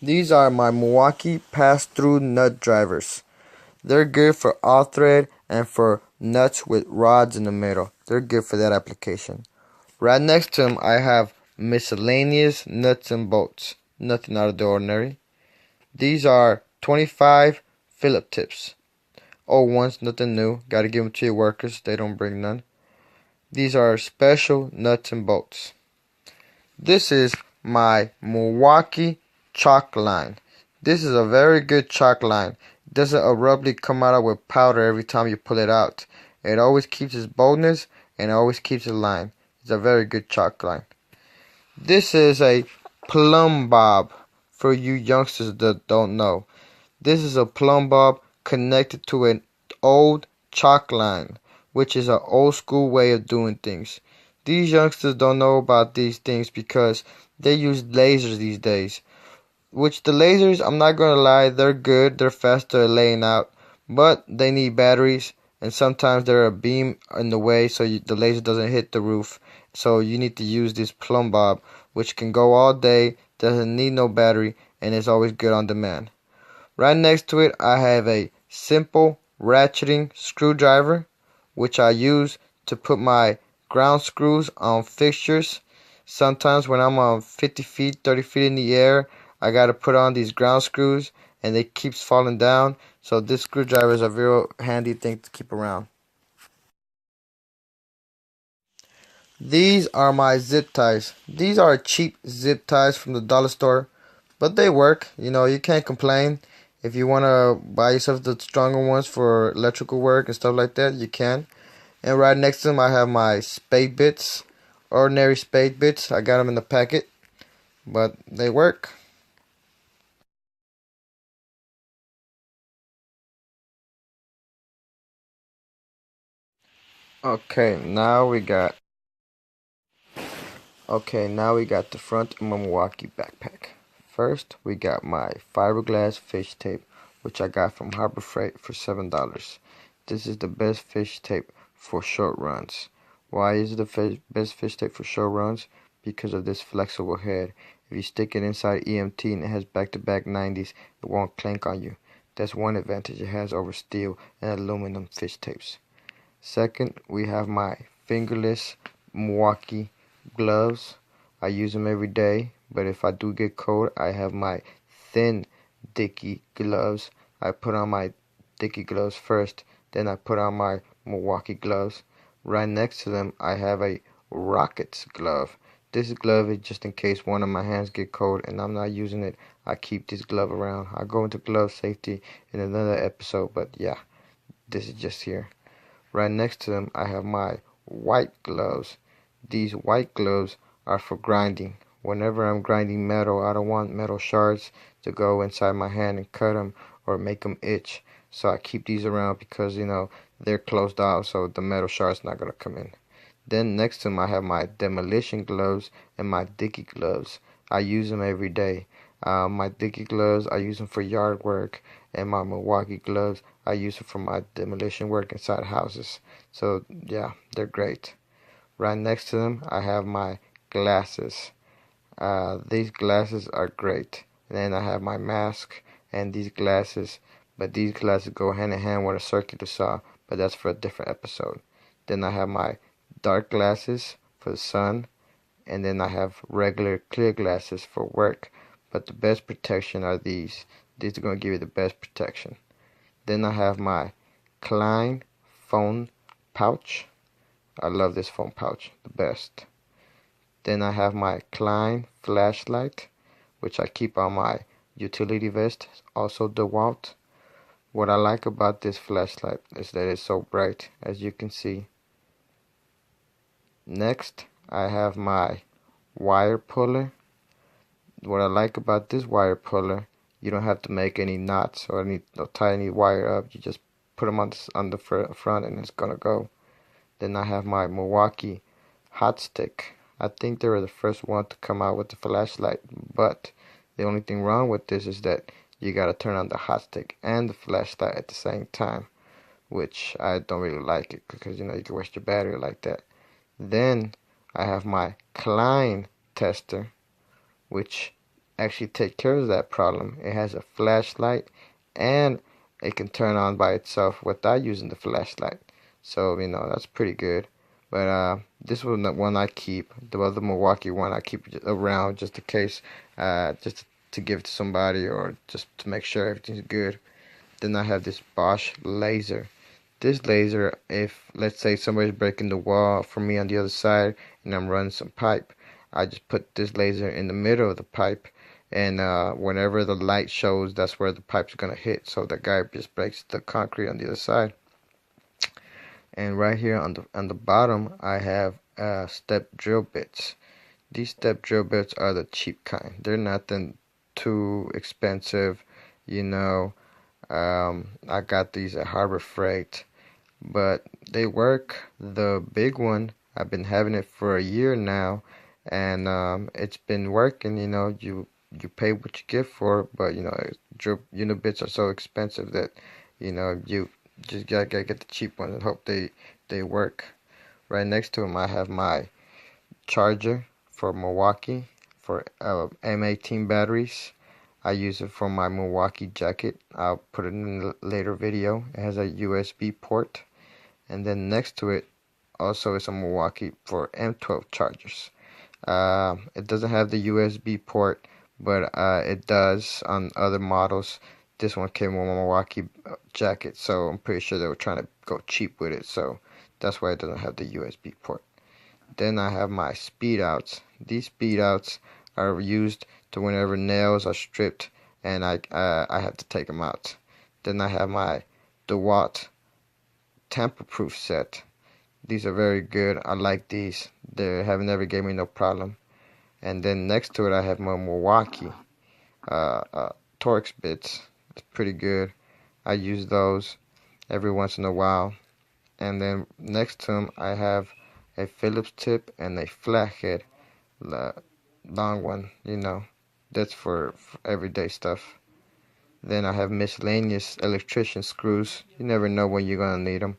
These are my Milwaukee pass-through nut drivers. They're good for all thread and for nuts with rods in the middle. They're good for that application. Right next to them I have miscellaneous nuts and bolts. Nothing out of the ordinary. These are 25 Phillip tips. Old ones, nothing new. Gotta give them to your workers. They don't bring none. These are special nuts and bolts. This is my Milwaukee chalk line. This is a very good chalk line. It doesn't abruptly come out with powder every time you pull it out. It always keeps its boldness and it always keeps its line. It's a very good chalk line. This is a Plumb Bob for you youngsters that don't know. This is a Plumb Bob connected to an old chalk line, which is an old school way of doing things. These youngsters don't know about these things because they use lasers these days. Which the lasers, I'm not gonna lie, they're good, they're faster at laying out, but they need batteries, and sometimes they're a beam in the way so the laser doesn't hit the roof. So you need to use this Plumb Bob, which can go all day, doesn't need no battery, and is always good on demand. Right next to it, I have a simple ratcheting screwdriver, which I use to put my ground screws on fixtures. Sometimes when I'm on 50 feet, 30 feet in the air, I gotta put on these ground screws and they keeps falling down. So this screwdriver is a real handy thing to keep around. These are my zip ties. These are cheap zip ties from the dollar store, but they work. You know, you can't complain. If you want to buy yourself the stronger ones for electrical work and stuff like that, you can. And right next to them, I have my spade bits, ordinary spade bits. I got them in the packet, but they work. Okay, now we got the front of my Milwaukee backpack. First, we got my fiberglass fish tape, which I got from Harbor Freight for $7. This is the best fish tape for short runs. Why is it the best fish tape for short runs? Because of this flexible head. If you stick it inside EMT and it has back-to-back 90s, it won't clank on you. That's one advantage it has over steel and aluminum fish tapes. Second, we have my fingerless Milwaukee gloves. I use them every day, but if I do get cold, I have my thin Dicky gloves. I put on my Dicky gloves first, then I put on my Milwaukee gloves. Right next to them, I have a Rockets glove. This glove is just in case one of my hands get cold and I'm not using it. I keep this glove around. I'll go into glove safety in another episode, but yeah, this is just here. Right next to them, I have my white gloves. These white gloves are for grinding. Whenever I'm grinding metal, I don't want metal shards to go inside my hand and cut them or make them itch. So I keep these around because, you know, they're closed off, so the metal shard's not going to come in. Then next to them, I have my demolition gloves and my Dicky gloves. I use them every day. My Dicky gloves, I use them for yard work, and my Milwaukee gloves, I use them for my demolition work inside houses. So yeah, they're great. Right next to them, I have my glasses. These glasses are great. And then I have my mask and these glasses, but these glasses go hand in hand with a circular saw, but that's for a different episode. Then I have my dark glasses for the sun, and then I have regular clear glasses for work. But the best protection are these. These are going to give you the best protection. Then I have my Klein phone pouch. I love this phone pouch, the best. Then I have my Klein flashlight, which I keep on my utility vest, also DeWalt. What I like about this flashlight is that it's so bright, as you can see. Next, I have my wire puller. What I like about this wire puller, you don't have to make any knots or tie any wire up. You just put them on the front and it's gonna go. Then I have my Milwaukee hot stick. I think they were the first one to come out with the flashlight, but the only thing wrong with this is that you gotta turn on the hot stick and the flashlight at the same time, which I don't really like it because you can waste your battery like that. Then I have my Klein tester, which actually takes care of that problem. It has a flashlight and it can turn on by itself without using the flashlight. So, that's pretty good. But this was the one I keep. The other Milwaukee one I keep around just in case, just to give it to somebody or just to make sure everything's good. Then I have this Bosch laser. This laser, if let's say somebody's breaking the wall for me on the other side and I'm running some pipe, I just put this laser in the middle of the pipe, and whenever the light shows, that's where the pipe's gonna hit. So the guy just breaks the concrete on the other side. And right here on the bottom, I have step drill bits. These step drill bits are the cheap kind. They're nothing too expensive, you know. I got these at Harbor Freight, but they work. The big one, I've been having it for a year now, and it's been working. You pay what you get for it, but drill bits are so expensive that you just gotta get the cheap ones and hope they work. Right next to them, I have my charger for Milwaukee for M18 batteries. I use it for my Milwaukee jacket. I'll put it in a later video. It has a USB port. And then next to it also is a Milwaukee for M12 chargers. It doesn't have the USB port, but it does on other models. This one came with a Milwaukee jacket, so I'm pretty sure they were trying to go cheap with it, so that's why it doesn't have the USB port. Then I have my speed outs. These speed outs are used to whenever nails are stripped and I have to take them out. Then I have my DeWalt tamper-proof set. These are very good. I like these. They have never gave me no problem. And then next to it, I have my Milwaukee Torx bits. It's pretty good. I use those every once in a while. And then next to them, I have a Phillips tip and a flathead, long one. That's for everyday stuff. Then I have miscellaneous electrician screws. You never know when you're gonna need them.